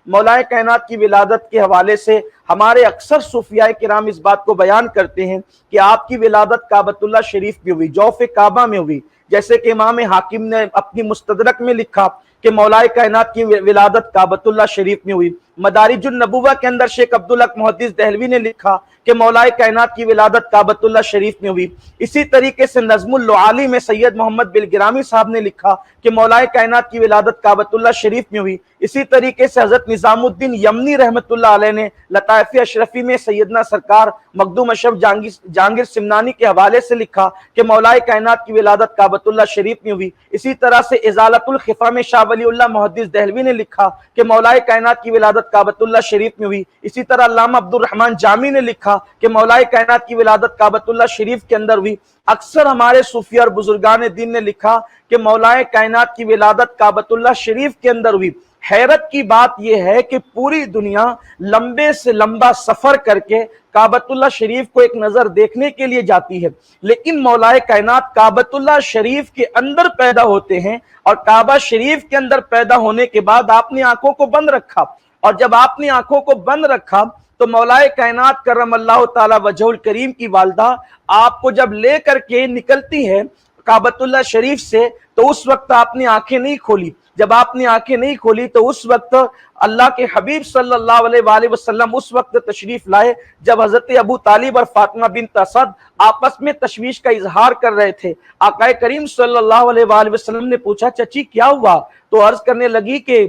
मौलाए कायनात की विलादत के हवाले से हमारे अक्सर सूफिया किराम इस बात को बयान करते हैं कि आपकी विलादत काबतुल्लाह शरीफ में हुई, जौफ काबा में हुई। जैसे कि इमाम हाकिम ने अपनी मुस्तदरक में लिखा कि मौलाए कायनात की विलादत काबतुल्लाह शरीफ में हुई। मदारिजुन नबुव्वा के अंदर शेख अब्दुल हक मुहद्दिस दहलवी ने लिखा कि मौलाए कायनात की विलादत काबतुल्लाह शरीफ में हुई। इसी तरीके से नज़्मुल लुआली में सैयद मोहम्मद बिलगिरामी साहब ने लिखा कि मौलाए कायनात की विलादत काबतुल्लाह शरीफ में हुई। इसी तरीके से हज़रत निज़ामुद्दीन यमनी रहमतुल्लाह अलैह ने लताइफ़ अशरफी में सैयदना सरकार मखदूम अशरफ जहांगीर सिमनानी के हवाले से लिखा कि मौलाए कायनात की विलादत काबतुल्लाह शरीफ में हुई। इसी तरह से इज़ालतुल खिफ़ा में शाह वलीउल्लाह मुहद्दिस दहलवी ने लिखा कि मौलाए कायनात की विलादत काबतुल्लाह शरीफ में हुई। इसी तरह अल्लामा अब्दुर रहमान जामी ने लिखा कि मौलाए कायनात की विलादत काबतुल्लाह शरीफ के अंदर हुई। अक्सर हमारे सूफिया और बुजुर्गान दीन ने लिखा कि मौलाए कायनात की विलादत काबतुल्लाह शरीफ के अंदर हुई। हैरत की बात यह है कि पूरी दुनिया लंबे से लंबा सफर करके काबतुल्लाह शरीफ को एक नजर देखने के लिए जाती है, लेकिन मौलाए कायनात काबतुल्लाह शरीफ के अंदर पैदा होते हैं और काबा शरीफ के अंदर पैदा होने के बाद आपने आंखों को बंद रखा, और जब आपने आंखों को बंद रखा तो मौलाए कायनात करमल्लाहु ताला वजहुल करीम की वालदा आपको जब ले करके निकलती है काबतुल्लाह शरीफ से, तो उस वक्त आपने आंखें नहीं खोली। जब आपने आंखें नहीं खोली तो उस वक्त अल्लाह के हबीब सल्लल्लाहु अलैहि वसल्लम उस वक्त तशरीफ लाए जब हजरत अबू तालिब और फातिमा बिन्त असद आपस में तशवीश का इजहार कर रहे थे। आकाए करीम सल्लल्लाहु अलैहि वसल्लम ने पूछा, चाची क्या हुआ? तो अर्ज करने लगी कि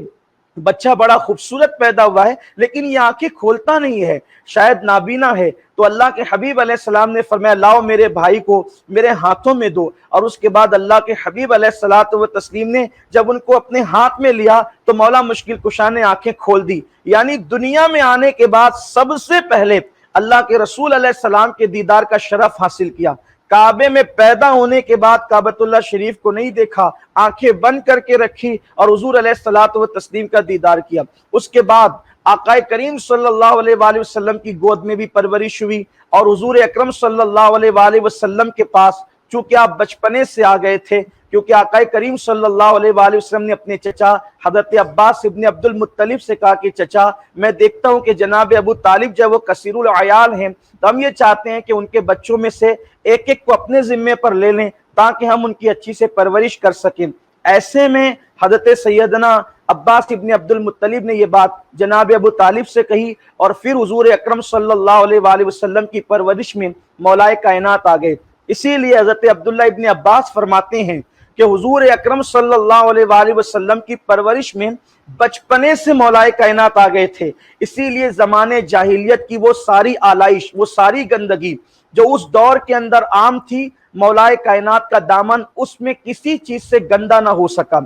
बच्चा बड़ा खूबसूरत पैदा हुआ है, लेकिन ये आंखें खोलता नहीं है, शायद नाबीना है। तो अल्लाह के हबीब अलैहिस्सलाम ने फरमाया, लाओ मेरे भाई को मेरे हाथों में दो। और उसके बाद अल्लाह के हबीब अलैहिस्सलातु व तस्लीम ने जब उनको अपने हाथ में लिया तो मौला मुश्किल कुशा ने आंखें खोल दी। यानी दुनिया में आने के बाद सबसे पहले अल्लाह के रसूल अलैहिस्सलाम के दीदार का शरफ हासिल किया। काबे में पैदा होने के बाद काबतुल्लाह शरीफ को नहीं देखा, आंखें बंद करके रखी और हुजूर अलैहिस्सलातु व तस्लीम का दीदार किया। उसके बाद आकाए करीम सल्लल्लाहु अलैहि वसल्लम की गोद में भी परवरिश हुई और हुजूर अकरम सल्लल्लाहु अलैहि वसल्लम के पास चूंकि आप बचपने से आ गए थे, क्योंकि आकाए करीम सल्लल्लाहु अलैहि वसल्लम ने अपने चचा हजरत अब्बास इब्न अब्दुल मुत्तलिब से कहा कि चचा मैं देखता हूं कि जनाब अबू तालिब जब वो कसीरुल अयाल हैं, तो हम ये चाहते हैं कि उनके बच्चों में से एक एक को अपने जिम्मे पर ले लें ताकि हम उनकी अच्छी से परवरिश कर सकें। ऐसे में हजरत सैयदना अब्बास इब्न अब्दुल मुत्तलिब ने ये बात जनाब अबू तालिब से कही और फिर हुजूर अकरम सल्लल्लाहु अलैहि वसल्लम की परवरिश में मौलाए कायनात आ गए। इसीलिए हजरत अब्दुल्ला इब्न अब्बास फरमाते हैं कि हुजूर अकरम सल्लल्लाहु अलैहि वसल्लम की परवरिश में बचपने से मौलाए कायनात आ गए थे। इसीलिए ज़माने जाहिलियत की वो सारी आलाइश, वो सारी गंदगी जो उस दौर के अंदर आम थी, मौलाए कायनात का दामन उसमें किसी चीज से गंदा ना हो सका।